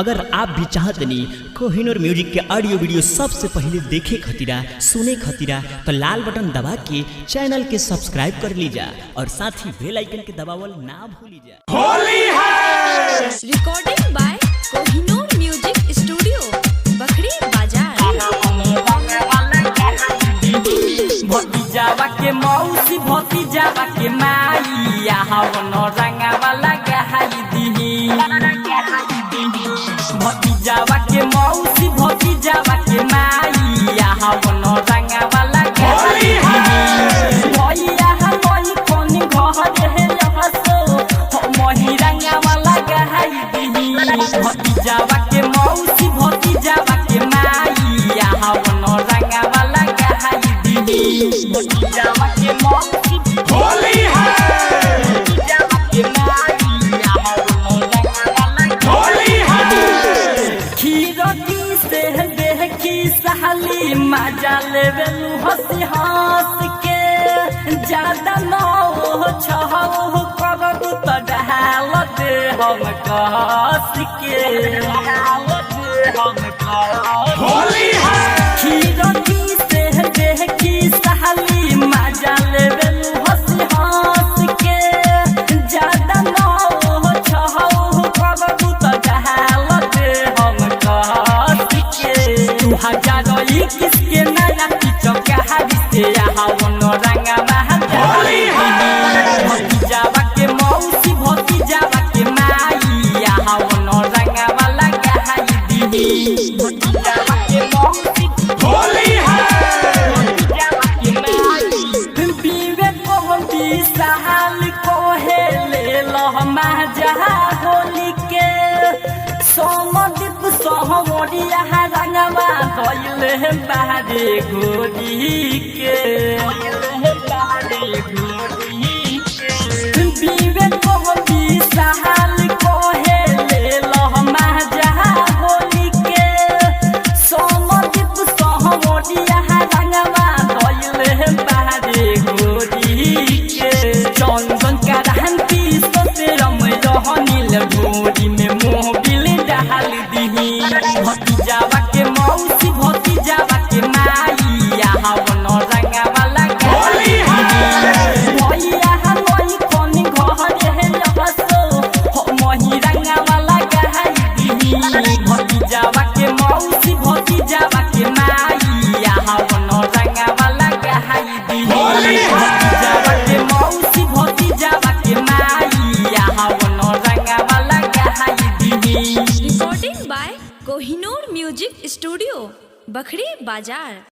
अगर आप भी चाहते नहीं कोहिनूर म्यूजिक के ऑडियो वीडियो सबसे पहले देखे खतीरा सुने खतीरा तो लाल बटन दबा के चैनल के सब्सक्राइब कर लीजा और साथ ही बेल आइकन के दबावल ना भूलिजा। होली है recording by Kohinoor music studio Bakhri Bazar. भतीजावा के मौसी भतीजावा के माई हवन रंगा वाला गहाई दी। भतीजावा के मौसी भतीजावा के माई हवन रंगा वाला गहाई दी। भैया हमारी कौन घर है हसो मोही रंगा वाला गहाई दी। भतीजावा के मौसी भतीजावा के माई हवन रंगा वाला गहाई दी। भतीजावा के मौसी होली है भतीजावा के माई हवन रंगा वाला होली है खीरती से देखी सहली मजा लेवेलू हंसी हंस के ज्यादा नौ छहो करब तो ढाल दे हम कस के होली है खीरती से देखी सहली मजा लेवेलू हंसी हंस के ज्यादा नौ छहो करब तो ढाल दे हम कस के 2021 के नया पिचक हारी से हवन रंगा होली है भतीजावा के मौसी भतीजावा के माई हवन रंगा वाला गहाई दी। भतीजावा के मौसी होली है भतीजावा के माई विवेक बहती साल कोहे ले लह मजा होली के सोमदीप सोहरिया रंगवा धइले बारे गोरी के विवेक बहती साल कोहे ले लह मजा होली के सोमदीप सोहरिया रंगवा धइले बारे गोरी के चंदन का रहती सोते रम रहनील गोरी में मोबिल डाल दी। भतीजावा के मौसी भतीजावा के माई हवन रंगा वाला होली है भैया हमारी कौन घर है हसो मोही रंगा वाला गहाई दी। भतीजावा के मौसी भतीजावा के माई हवन रंगा वाला गहाई दी। भतीजावा के मौसी भतीजावा के माई हवन रंगा वाला गहाई दी। Recording by Kohinoor music studio Bakhri बाजार।